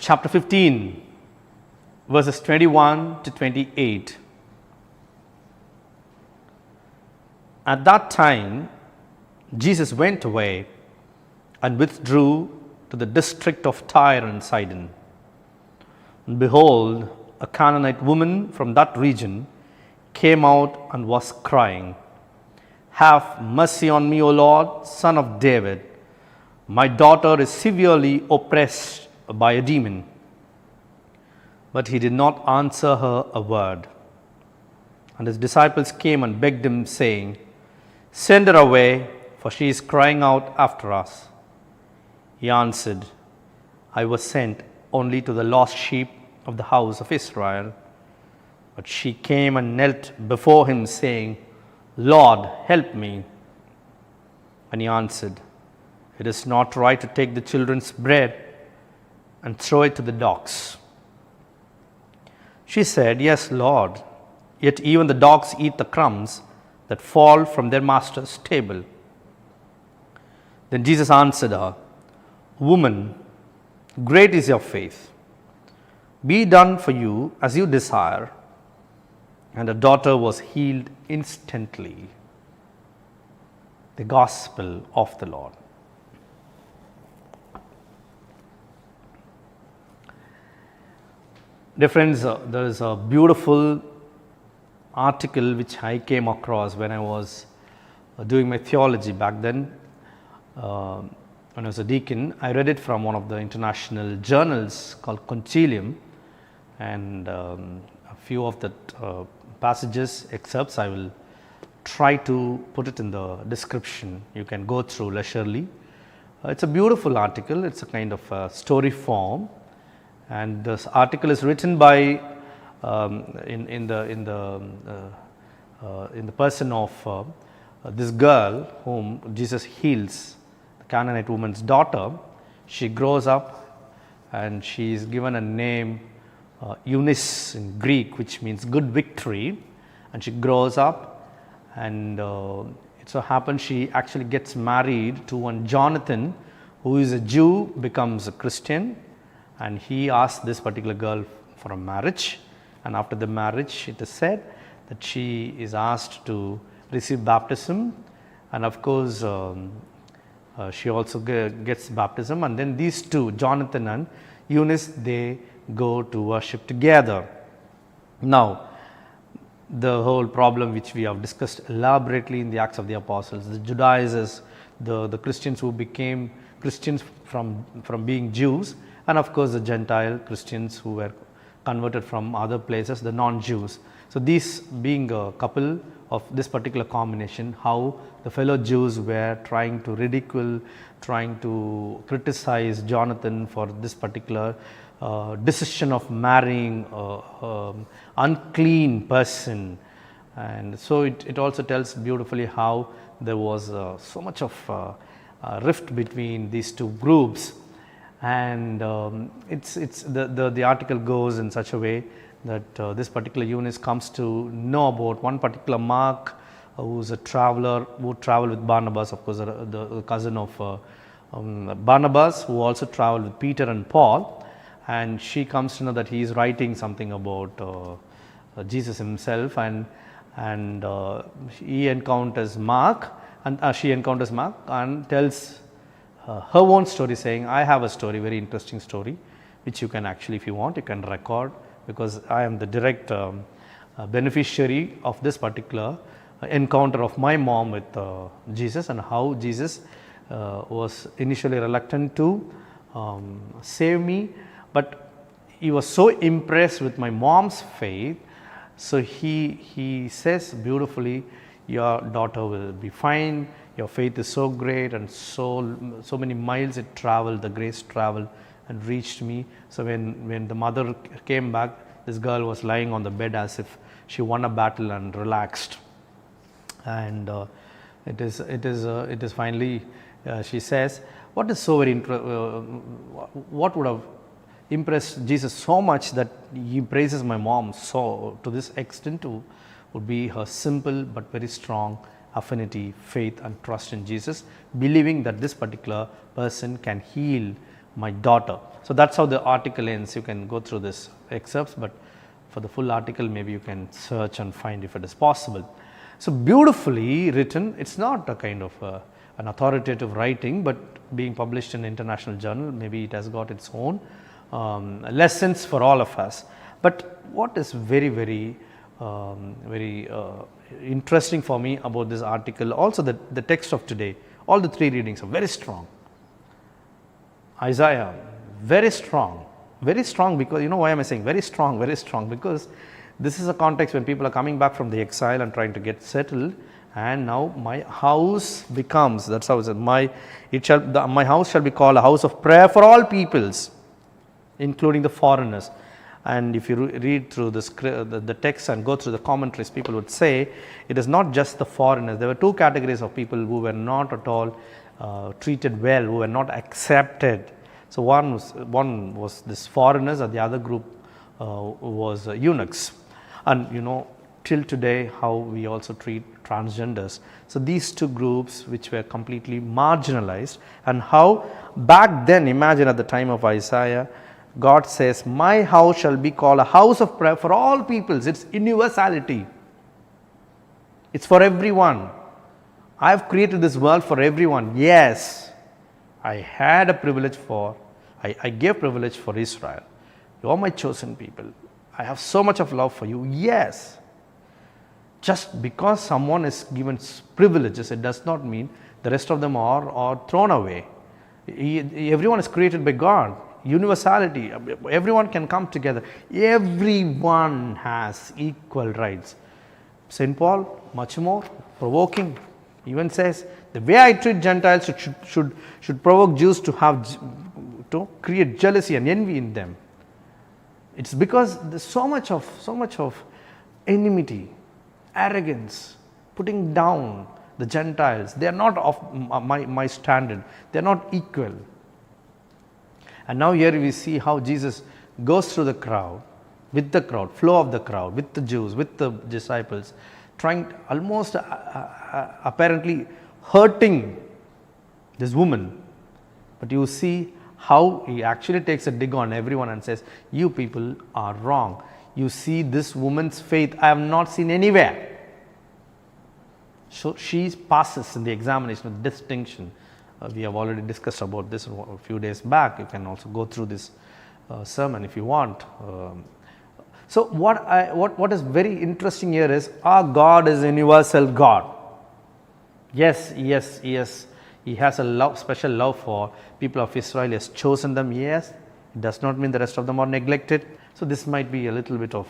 chapter 15, verses 21 to 28. At that time, Jesus went away and withdrew to the district of Tyre and Sidon. And behold, a Canaanite woman from that region came out and was crying, "Have mercy on me, O Lord, Son of David. My daughter is severely oppressed by a demon." But he did not answer her a word. And his disciples came and begged him, saying, "Send her away, for she is crying out after us." He answered, "I was sent only to the lost sheep of the house of Israel." But she came and knelt before him, saying, "Lord, help me." And he answered, "It is not right to take the children's bread and throw it to the dogs." She said, "Yes, Lord, yet even the dogs eat the crumbs that fall from their master's table." Then Jesus answered her, "Woman, great is your faith. Be done for you as you desire." And her daughter was healed instantly. The Gospel of the Lord. Dear friends, there is a beautiful article which I came across when I was doing my theology back then. When I was a deacon, I read it from one of the international journals called Concilium, and a few of the passages, excerpts, I will try to put it in the description. You can go through leisurely. It's a beautiful article. It's a kind of a story form, and this article is written by in the person of this girl whom Jesus heals, the Canaanite woman's daughter. She grows up and she is given a name Eunice in Greek, which means good victory, and she grows up, and it so happens she actually gets married to one Jonathan, who is a Jew, becomes a Christian, and he asks this particular girl for a marriage. And after the marriage, it is said that she is asked to receive baptism, and of course she also gets baptism, and then these two, Jonathan and Eunice, they go to worship together. Now, the whole problem which we have discussed elaborately in the Acts of the Apostles, the Judaizers, the Christians who became Christians from being Jews, and of course the Gentile Christians who were converted from other places, the non-Jews. So these being a couple of this particular combination, how the fellow Jews were trying to ridicule, trying to criticize Jonathan for this particular decision of marrying unclean person. And so it also tells beautifully how there was so much of rift between these two groups. And the article goes in such a way that this particular Eunice comes to know about one particular Mark, who's a traveler who traveled with Barnabas, of course the cousin of Barnabas, who also traveled with Peter and Paul. And she comes to know that he is writing something about Jesus himself, and he encounters Mark, and she encounters Mark and tells her own story, saying, "I have a story, very interesting story, which you can actually, if you want, you can record, because I am the direct beneficiary of this particular encounter of my mom with Jesus, and how Jesus was initially reluctant to save me, but he was so impressed with my mom's faith, so he says beautifully, 'Your daughter will be fine. Your faith is so great, and so many miles it traveled, the grace traveled and reached me.' So when the mother came back, this girl was lying on the bed as if she won a battle and relaxed. And it is finally she says, what is so very what would have impressed Jesus so much that he praises my mom so to this extent would be her simple but very strong affinity, faith and trust in Jesus, believing that this particular person can heal my daughter. So that's how the article ends. You can go through this excerpts, but for the full article, maybe you can search and find if it is possible. So beautifully written. It's not a kind of an authoritative writing, but being published in an international journal, maybe it has got its own lessons for all of us. But what is very interesting for me about this article, also the text of today, all the three readings are very strong. Isaiah, very strong because, you know why am I saying very strong, because this is a context when people are coming back from the exile and trying to get settled, and now my house becomes, that's how it says, my house shall be called a house of prayer for all peoples, including the foreigners. And if you read through the text and go through the commentaries, people would say it is not just the foreigners. There were two categories of people who were not at all treated well, who were not accepted. So one was this foreigners, and the other group was eunuchs. And you know, till today how we also treat transgenders. So these two groups which were completely marginalized, and how back then, imagine at the time of Isaiah, God says, my house shall be called a house of prayer for all peoples. It's universality. It's for everyone. I have created this world for everyone. Yes, I had a privilege I gave privilege for Israel. You are my chosen people. I have so much of love for you. Yes. Just because someone is given privileges, it does not mean the rest of them are thrown away. Everyone is created by God. Universality, everyone can come together. Everyone has equal rights. St. Paul, much more provoking, even says the way I treat Gentiles should provoke Jews to create jealousy and envy in them. It's because there's so much of enmity, arrogance, putting down the Gentiles. They are not of my standard. They are not equal. And now here we see how Jesus goes through the crowd, flow of the crowd, with the Jews, with the disciples, trying almost apparently hurting this woman. But you see how he actually takes a dig on everyone and says, you people are wrong. You see this woman's faith I have not seen anywhere. So she passes in the examination with distinction. We have already discussed about this a few days back. You can also go through this sermon if you want. So what is very interesting here is our God is a universal God. Yes, He has a special love for people of Israel. He has chosen them. Yes, it does not mean the rest of them are neglected. So this might be a little bit of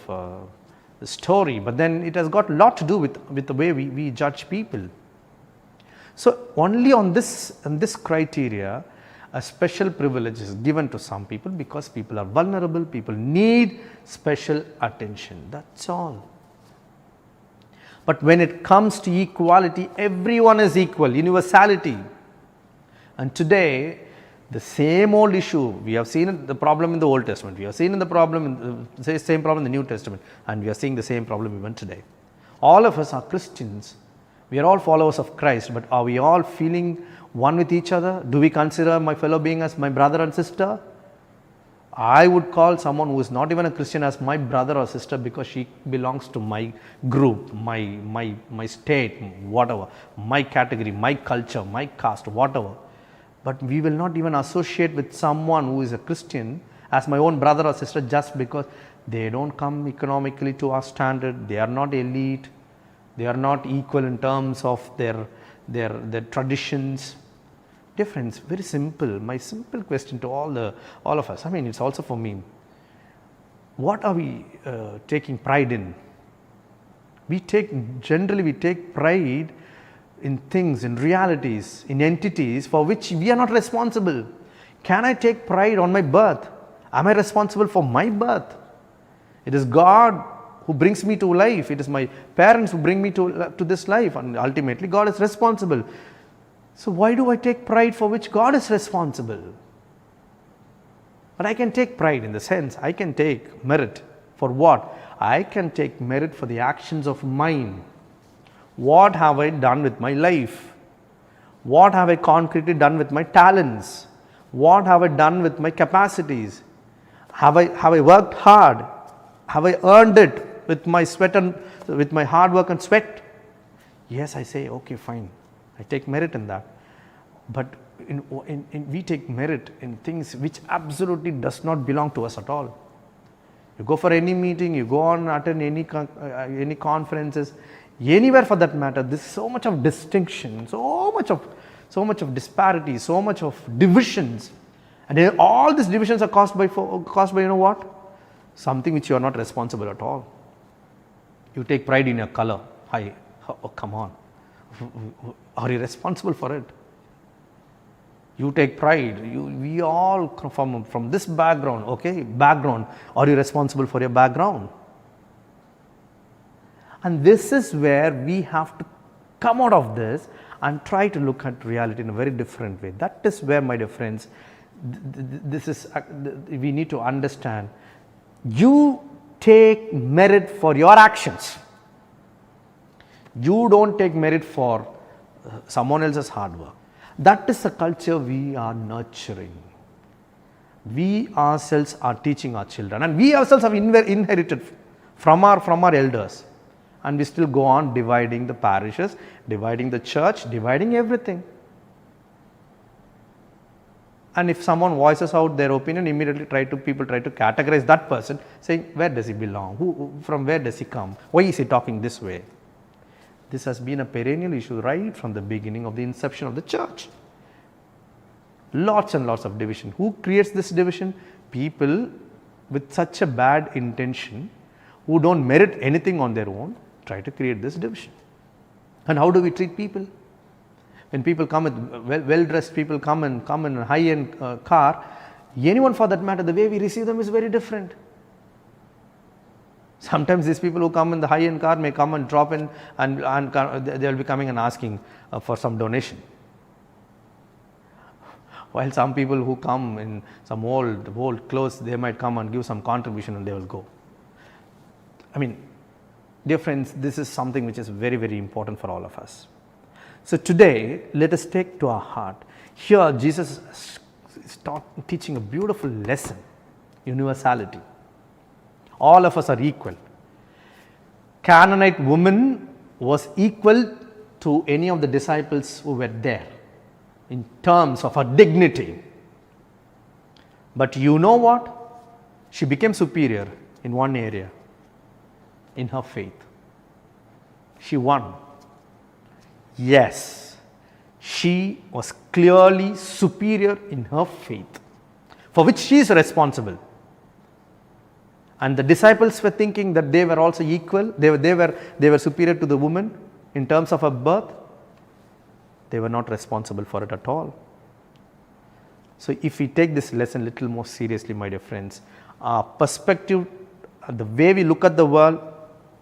the story, but then it has got a lot to do with the way we judge people. So only on this criteria, a special privilege is given to some people because people are vulnerable, people need special attention. That's all. But when it comes to equality, everyone is equal, universality. And today, the same old issue, we have seen the problem in the Old Testament, we have seen the same problem in the New Testament, and we are seeing the same problem even today. All of us are Christians. We are all followers of Christ, but are we all feeling one with each other? Do we consider my fellow being as my brother and sister? I would call someone who is not even a Christian as my brother or sister because she belongs to my group, my state, whatever, my category, my culture, my caste, whatever. But we will not even associate with someone who is a Christian as my own brother or sister just because they don't come economically to our standard, they are not elite, they are not equal in terms of their traditions. Difference, very simple. My simple question to all of us, I mean it's also for me, what are we taking pride in? Generally we take pride in things, in realities, in entities for which we are not responsible. Can I take pride on my birth? Am I responsible for my birth? It is God who brings me to life. It is my parents who bring me to this life, and ultimately God is responsible. So why do I take pride for which God is responsible? But I can take pride in the sense, I can take merit for what? I can take merit for the actions of mine. What have I done with my life? What have I concretely done with my talents? What have I done with my capacities? Have I worked hard? Have I earned it with my sweat and with my hard work and sweat? Yes, I say, okay, fine. I take merit in that. But we take merit in things which absolutely does not belong to us at all. You go for any meeting, you go on attend any conferences, anywhere for that matter. There's so much of distinction, so much of disparity, so much of divisions, and all these divisions are caused by you know what? Something which you are not responsible at all. You take pride in your color. Oh, come on. Are you responsible for it? You take pride. We all come from this background. Okay, background. Are you responsible for your background? And this is where we have to come out of this and try to look at reality in a very different way. That is where, my dear friends, we need to understand. You take merit for your actions. You don't take merit for someone else's hard work. That is the culture we are nurturing. We ourselves are teaching our children, and we ourselves have inherited from our elders, and we still go on dividing the parishes, dividing the church, dividing everything. And if someone voices out their opinion, immediately people try to categorize that person, saying, where does he belong? From where does he come? Why is he talking this way? This has been a perennial issue right from the beginning of the inception of the church. Lots and lots of division. Who creates this division? People with such a bad intention, who don't merit anything on their own, try to create this division. And how do we treat people? When people come with well-dressed people come in a high-end car, anyone for that matter, the way we receive them is very different. Sometimes these people who come in the high-end car may come and drop in, and they will be coming and asking for some donation. While some people who come in some old clothes, they might come and give some contribution and they will go. I mean, dear friends, this is something which is very, very important for all of us. So today, let us take to our heart. Here, Jesus is teaching a beautiful lesson, universality. All of us are equal. Canaanite woman was equal to any of the disciples who were there in terms of her dignity. But you know what? She became superior in one area, in her faith. She won. Yes, she was clearly superior in her faith, for which she is responsible. And the disciples were thinking that they were also equal. They were superior to the woman in terms of her birth. They were not responsible for it at all. So if we take this lesson a little more seriously, my dear friends, our perspective, the way we look at the world,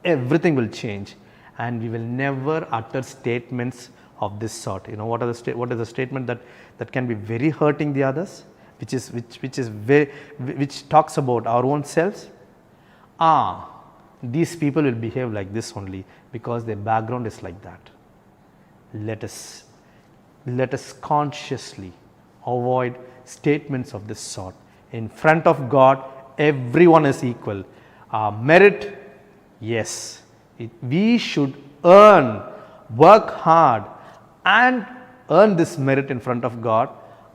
everything will change, and we will never utter statements of this sort. You know, what is the statement that can be very hurting the others, which talks about our own selves? These people will behave like this only because their background is like that. Let us consciously avoid statements of this sort. In front of God, everyone is equal. Merit, yes, we should work hard and earn this merit in front of God.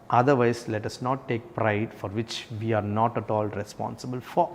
Otherwise, let us not take pride for which we are not at all responsible for.